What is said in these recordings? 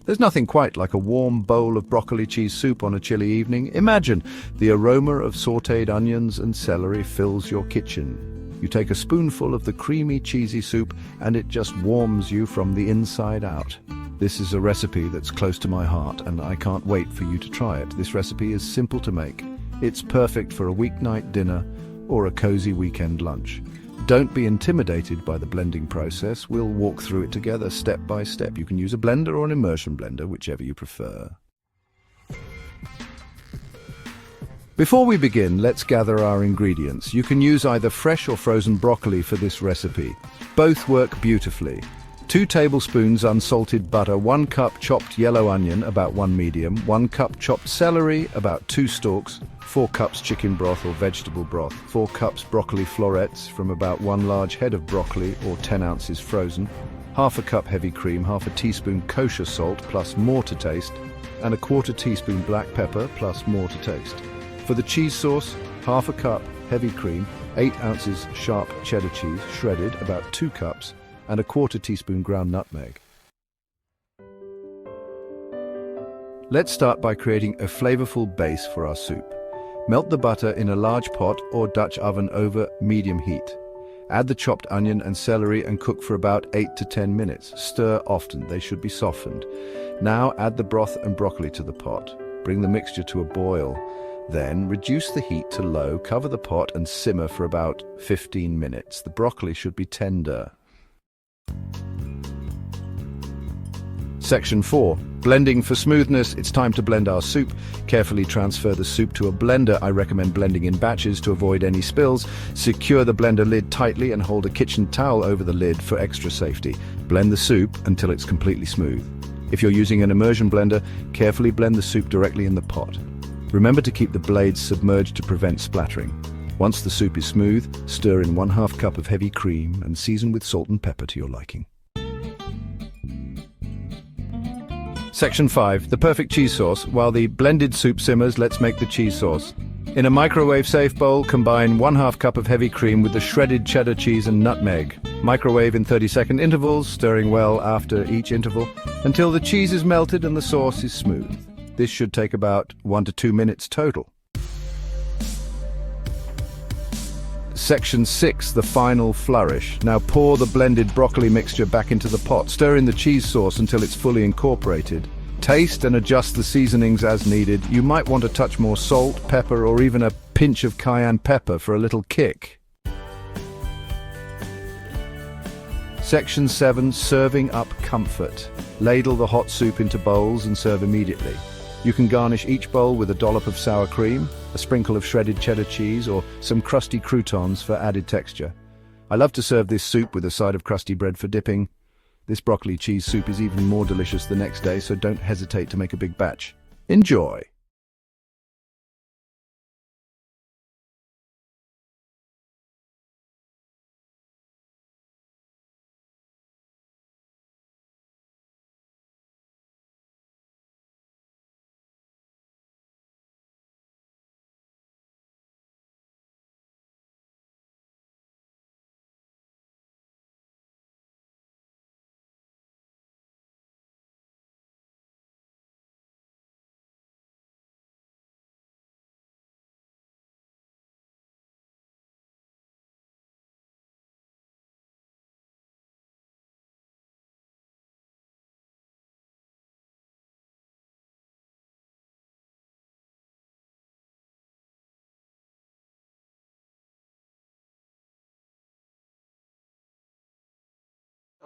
There's nothing quite like a warm bowl of broccoli cheese soup on a chilly evening. Imagine the aroma of sautéed onions and celery fills your kitchen. You take a spoonful of the creamy, cheesy soup and it just warms you from the inside out. This is a recipe that's close to my heart and I can't wait for you to try it. This recipe is simple to make. It's perfect for a weeknight dinner or a cozy weekend lunch. Don't be intimidated by the blending process. We'll walk through it together step by step. You can use a blender or an immersion blender, whichever you prefer. Before we begin, let's gather our ingredients. You can use either fresh or frozen broccoli for this recipe. Both work beautifully. 2 tablespoons unsalted butter, 1 cup chopped yellow onion, about 1 medium, 1 cup chopped celery, about 2 stalks, 4 cups chicken broth or vegetable broth, 4 cups broccoli florets from about 1 large head of broccoli or 10 ounces frozen, half a cup heavy cream, half a teaspoon kosher salt plus more to taste, and a 1/4 teaspoon black pepper plus more to taste. For the cheese sauce, half a cup heavy cream, 8 ounces sharp cheddar cheese, shredded, about 2 cups, and a 1/4 teaspoon ground nutmeg. Let's start by creating a flavorful base for our soup. Melt the butter in a large pot or Dutch oven over medium heat. Add the chopped onion and celery and cook for about 8 to 10 minutes. Stir often, they should be softened. Now add the broth and broccoli to the pot. Bring the mixture to a boil. Then reduce the heat to low, cover the pot and simmer for about 15 minutes. The broccoli should be tender. Section 4. Blending for smoothness. It's time to blend our soup. Carefully transfer the soup to a blender. I recommend blending in batches to avoid any spills. Secure the blender lid tightly and hold a kitchen towel over the lid for extra safety. Blend the soup until it's completely smooth. If you're using an immersion blender, carefully blend the soup directly in the pot. Remember to keep the blades submerged to prevent splattering. Once the soup is smooth, stir in 1/2 cup of heavy cream and season with salt and pepper to your liking. Section 5. The perfect cheese sauce. While the blended soup simmers, let's make the cheese sauce. In a microwave-safe bowl, combine 1/2 cup of heavy cream with the shredded cheddar cheese and nutmeg. Microwave in 30-second intervals, stirring well after each interval, until the cheese is melted and the sauce is smooth. This should take about 1 to 2 minutes total. Section 6, the final flourish. Now pour the blended broccoli mixture back into the pot. Stir in the cheese sauce until it's fully incorporated. Taste and adjust the seasonings as needed. You might want a touch more salt, pepper, or even a pinch of cayenne pepper for a little kick. Section 7, serving up comfort. Ladle the hot soup into bowls and serve immediately. You can garnish each bowl with a dollop of sour cream, a sprinkle of shredded cheddar cheese, or some crusty croutons for added texture. I love to serve this soup with a side of crusty bread for dipping. This broccoli cheese soup is even more delicious the next day, so don't hesitate to make a big batch. Enjoy!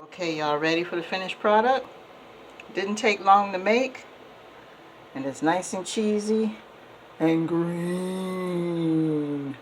Okay, y'all ready for the finished product? Didn't take long to make, and it's nice and cheesy and green.